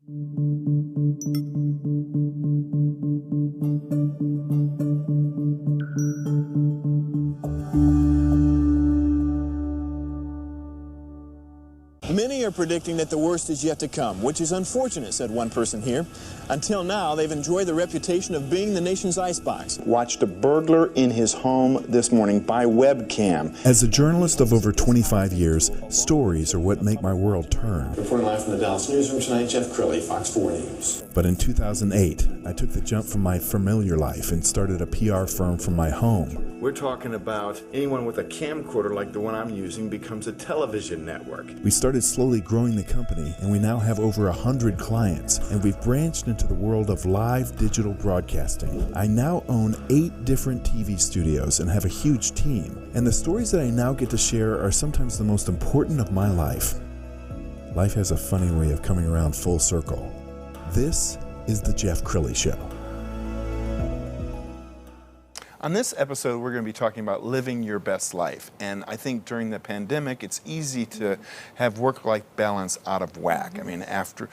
Many are predicting that the worst is yet to come, which is unfortunate, said one person here. Until now, they've enjoyed the reputation of being the nation's icebox. Watched a burglar in his home this morning by webcam. As a journalist of over 25 years, stories are what make my world turn. Reporting live from the Dallas newsroom tonight, Jeff Crilley, Fox 4 News. But in 2008, I took the jump from my familiar life and started a PR firm from my home. We're talking about anyone with a camcorder like the one I'm using becomes a television network. We started slowly growing the company, and we now have over 100 clients, and we've branched into the world of live digital broadcasting. I now own 8 different TV studios and have a huge team, and the stories that I now get to share are sometimes the most important of my life. Life has a funny way of coming around full circle. This is the Jeff Crilley Show. On this episode, we're going to be talking about living your best life. And I think during the pandemic, it's easy to have work-life balance out of whack. I mean, after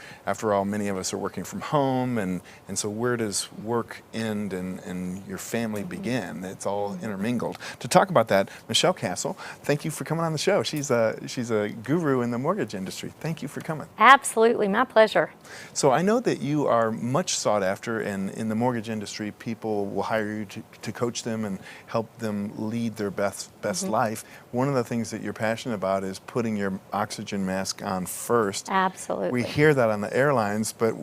all, many of us are working from home, and so where does work end and your family begin? It's all intermingled. To talk about that, Michelle Castle, thank you for coming on the show. She's a guru in the mortgage industry. Thank you for coming. Absolutely, my pleasure. So I know that you are much sought after, and in the mortgage industry, people will hire you to coach them and help them lead their best life. One of the things that you're passionate about is putting your oxygen mask on first. Absolutely. We hear that on the airlines, but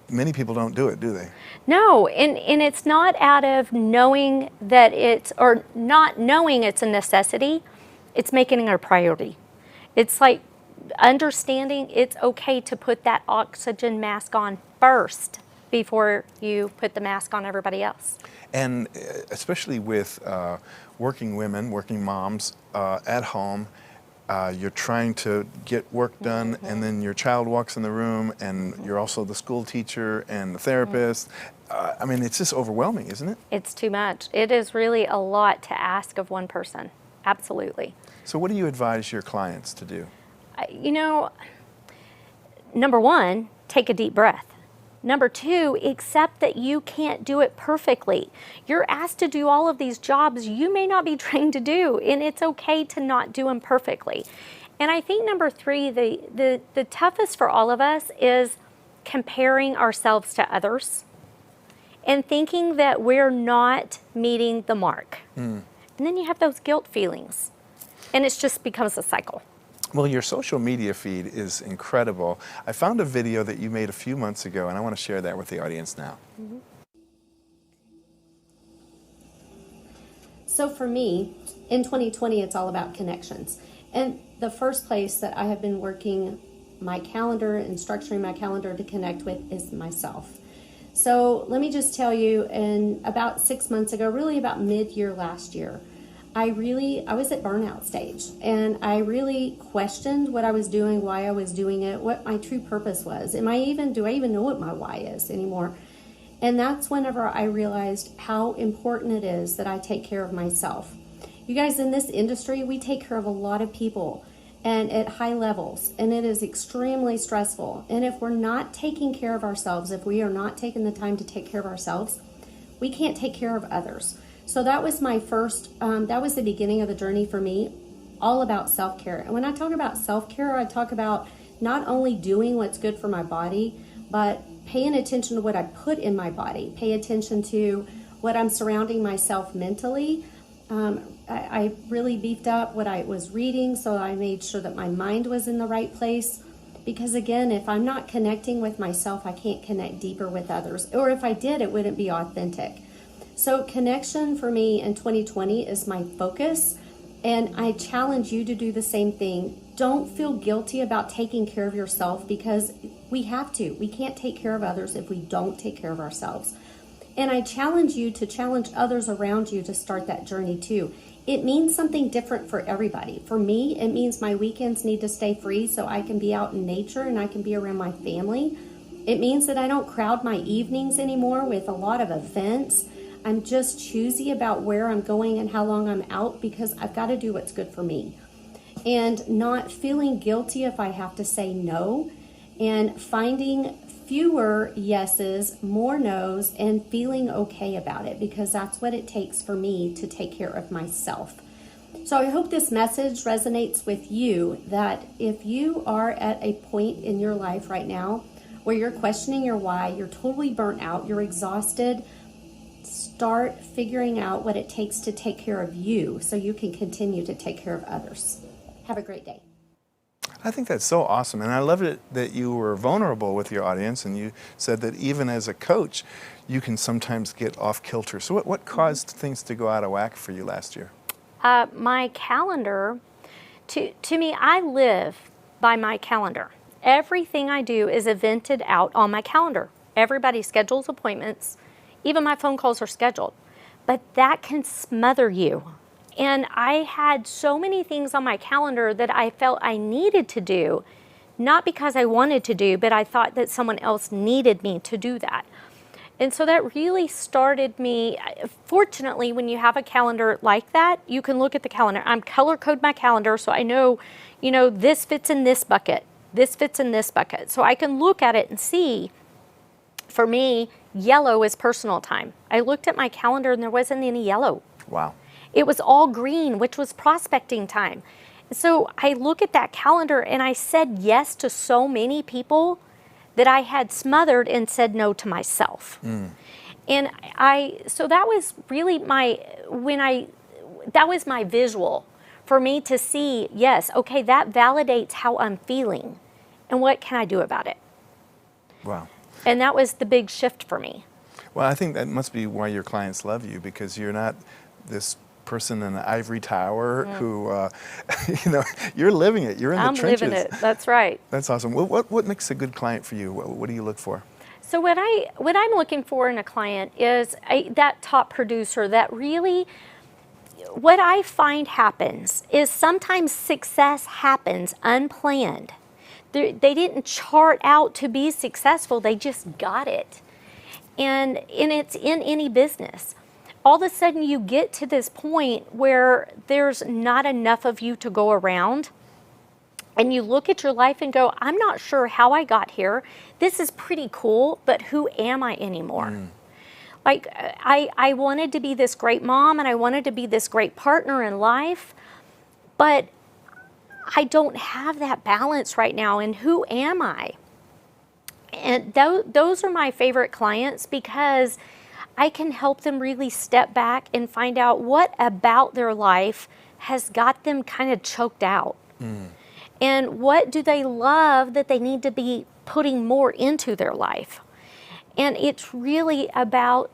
many people don't do it, do they? No, and it's not out of knowing that it's, or not knowing it's a necessity, it's making it a priority. It's like understanding it's okay to put that oxygen mask on first before you put the mask on everybody else. And especially with working women, working moms at home, you're trying to get work done, and then your child walks in the room, and you're also the school teacher and the therapist. I mean, it's just overwhelming, isn't it? It's too much. It is really a lot to ask of one person. Absolutely. So what do you advise your clients to do? You know, number one, take a deep breath. Number two, accept that you can't do it perfectly. You're asked to do all of these jobs you may not be trained to do, and it's okay to not do them perfectly. And I think number three, the toughest for all of us is comparing ourselves to others and thinking that we're not meeting the mark. And then you have those guilt feelings, and it just becomes a cycle. Well, your social media feed is incredible. I found a video that you made a few months ago, and I want to share that with the audience now. So for me, in 2020, it's all about connections. And the first place that I have been working my calendar and structuring my calendar to connect with is myself. So let me just tell you, in about 6 months ago, really about mid-year last year, I was at burnout stage, and I really questioned what I was doing, why I was doing it, what my true purpose was. Do I even know what my why is anymore? And that's whenever I realized how important it is that I take care of myself. You guys, in this industry, we take care of a lot of people and at high levels, and it is extremely stressful. And if we're not taking care of ourselves, if we are not taking the time to take care of ourselves, we can't take care of others. So that was my first, that was the beginning of the journey for me, all about self-care. And when I talk about self-care, I talk about not only doing what's good for my body, but paying attention to what I put in my body, pay attention to what I'm surrounding myself mentally. I really beefed up what I was reading, so I made sure that my mind was in the right place. Because again, if I'm not connecting with myself, I can't connect deeper with others. Or if I did, it wouldn't be authentic. So connection for me in 2020 is my focus, and I challenge you to do the same thing. Don't feel guilty about taking care of yourself, because we have to. We can't take care of others if we don't take care of ourselves. And I challenge you to challenge others around you to start that journey too. It means something different for everybody. For me, it means my weekends need to stay free so I can be out in nature and I can be around my family. It means that I don't crowd my evenings anymore with a lot of events. I'm just choosy about where I'm going and how long I'm out, because I've got to do what's good for me. And not feeling guilty if I have to say no. and finding fewer yeses, more nos, and feeling okay about it, because that's what it takes for me to take care of myself. So I hope this message resonates with you, that if you are at a point in your life right now where you're questioning your why, you're totally burnt out, you're exhausted, start figuring out what it takes to take care of you so you can continue to take care of others. Have a great day. I think that's so awesome, and I love it that you were vulnerable with your audience, and you said that even as a coach, you can sometimes get off kilter. So what caused things to go out of whack for you last year? My calendar, to me, I live by my calendar. Everything I do is evented out on my calendar. Everybody schedules appointments. Even my phone calls are scheduled. But that can smother you. And I had so many things on my calendar that I felt I needed to do, not because I wanted to do, but I thought that someone else needed me to do that. And so that really started me. Fortunately, when you have a calendar like that, you can look at the calendar. I'm color code my calendar, so I know, this fits in this bucket. This fits in this bucket. So I can look at it and see, for me, yellow is personal time. I looked at my calendar and there wasn't any yellow. Wow. It was all green, which was prospecting time. So I look at that calendar and I said yes to so many people that I had smothered and said no to myself. And so that was really that was my visual for me to see, yes, okay, that validates how I'm feeling and what can I do about it? Wow. And that was the big shift for me. Well, I think that must be why your clients love you, because you're not this person in an ivory tower who, you're living it. You're in the trenches. I'm living it. That's right. That's awesome. What makes a good client for you? What do you look for? So what I'm looking for in a client is that top producer that really, what I find happens is sometimes success happens unplanned. They didn't chart out to be successful. They just got it. And it's in any business. All of a sudden you get to this point where there's not enough of you to go around, and you look at your life and go, I'm not sure how I got here. This is pretty cool, but who am I anymore? Like, I wanted to be this great mom and I wanted to be this great partner in life, but I don't have that balance right now, and who am I? And those are my favorite clients, because I can help them really step back and find out what about their life has got them kind of choked out. And what do they love that they need to be putting more into their life? And it's really about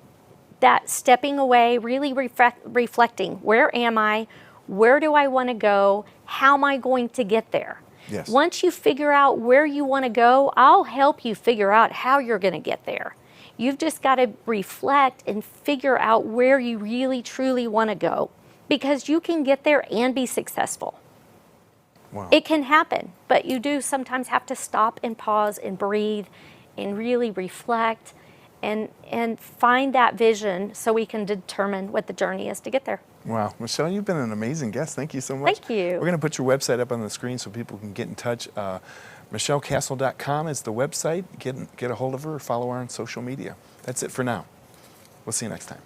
that stepping away, really reflecting, where am I? Where do I want to go? How am I going to get there? Yes. Once you figure out where you want to go, I'll help you figure out how you're going to get there. You've just got to reflect and figure out where you really, truly want to go, because you can get there and be successful. Wow. It can happen, but you do sometimes have to stop and pause and breathe and really reflect and find that vision so we can determine what the journey is to get there. Wow. Michelle, you've been an amazing guest. Thank you so much. Thank you. We're going to put your website up on the screen so people can get in touch. MichelleCastle.com is the website. Get a hold of her or follow her on social media. That's it for now. We'll see you next time.